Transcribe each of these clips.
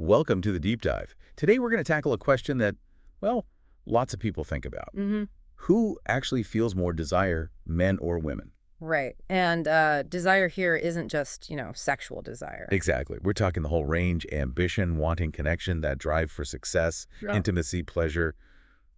Welcome to the Deep Dive. Today we're going to tackle a question that, well, lots of people think about. Who actually feels more desire, men or women? Right. And desire here isn't just, sexual desire. Exactly. We're talking the whole range: ambition, wanting connection, that drive for success, Yeah. intimacy, pleasure,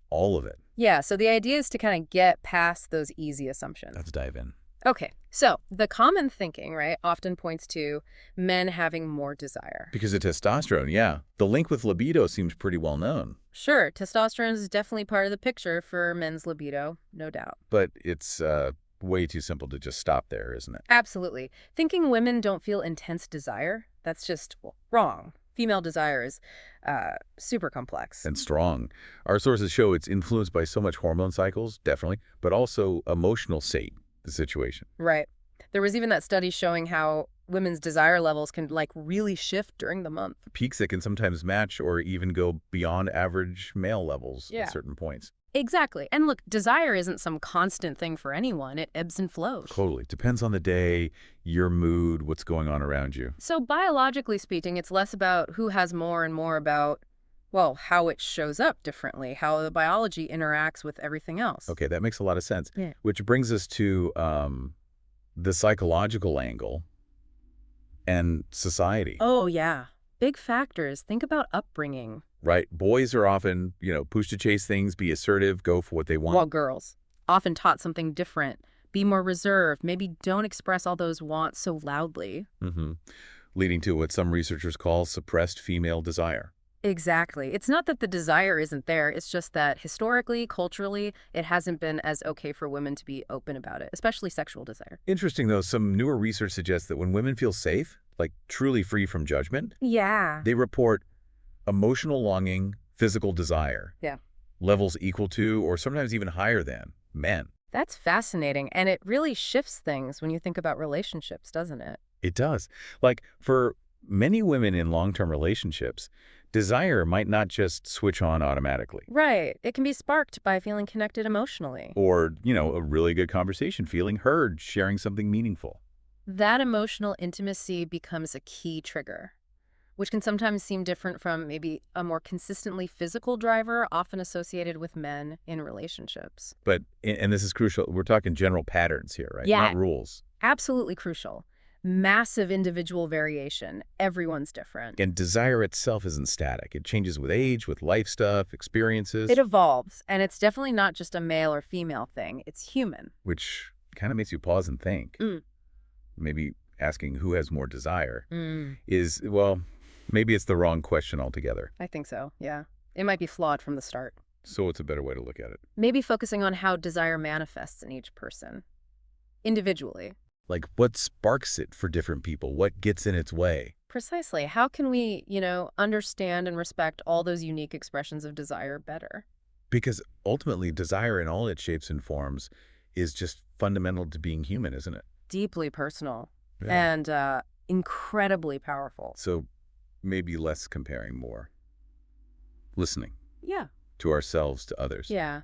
all of it. Yeah, so the idea is to kind of get past those easy assumptions. Let's dive in. Okay, so the common thinking, right, often points to men having more desire. Because of testosterone, yeah. The link with libido seems pretty well known, Sure, testosterone is definitely part of the picture for men's libido, no doubt. but it's way too simple to just stop there, isn't it? Absolutely. Thinking women don't feel intense desire, that's just wrong. Female desire is super complex. And strong. Our sources show it's influenced by so much hormone cycles, definitely, but also emotional state, the situation. Right. There was even that study showing how women's desire levels can really shift during the month. Peaks that can sometimes match or even go beyond average male levels Yeah. at certain points. Exactly. And look, desire isn't some constant thing for anyone. It ebbs and flows. Totally. Depends on the day, your mood, what's going on around you. So biologically speaking, it's less about who has more and more about, well, how it shows up differently, how the biology interacts with everything else. Okay, that makes a lot of sense. Yeah. Which brings us to the psychological angle and society. Oh, yeah. Big factors. Think about upbringing. Right? Boys are often, pushed to chase things, be assertive, go for what they want. While girls, often taught something different. Be more reserved. Maybe don't express all those wants so loudly. Leading to what some researchers call suppressed female desire. Exactly. It's not that the desire isn't there. It's just that historically, culturally, it hasn't been as okay for women to be open about it, especially sexual desire. Interesting, though, some newer research suggests that when women feel safe, like truly free from judgment, Yeah. they report emotional longing, physical desire, Yeah. levels equal to or sometimes even higher than men. That's fascinating. And it really shifts things when you think about relationships, doesn't it? It does. Like, for many women in long-term relationships, desire might not just switch on automatically. Right. It can be sparked by feeling connected emotionally. Or, a really good conversation, feeling heard, sharing something meaningful. That emotional intimacy becomes a key trigger, which can sometimes seem different from maybe a more consistently physical driver, often associated with men in relationships. But, and this is crucial, we're talking general patterns here, right? Yeah. Not rules. Absolutely crucial. Massive individual variation. Everyone's different. And desire itself isn't static. It changes with age, with life stuff, experiences, It evolves, and it's definitely not just a male or female thing. It's human. which kind of makes you pause and think. Mm. Maybe asking who has more desire Mm, is, well, maybe it's the wrong question altogether. I think so, yeah. It might be flawed from the start. So it's a better way to look at it. Maybe focusing on how desire manifests in each person, individually. Like, what sparks it for different people? What gets in its way? Precisely. How can we, understand and respect all those unique expressions of desire better? Because ultimately, desire in all its shapes and forms is just fundamental to being human, isn't it? Deeply personal Yeah. and incredibly powerful. So maybe less comparing, more listening Yeah. to ourselves, to others. Yeah.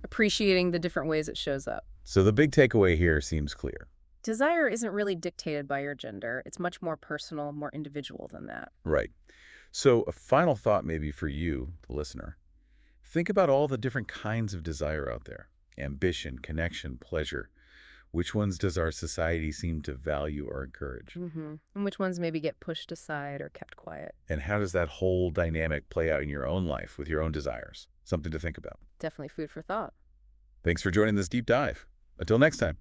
Appreciating the different ways it shows up. So the big takeaway here seems clear. Desire isn't really dictated by your gender. It's much more personal, more individual than that. Right. So a final thought maybe for you, the listener. Think about all the different kinds of desire out there. Ambition, connection, pleasure. Which ones does our society seem to value or encourage? And which ones maybe get pushed aside or kept quiet? And how does that whole dynamic play out in your own life with your own desires? Something to think about. Definitely food for thought. Thanks for joining this deep dive. Until next time.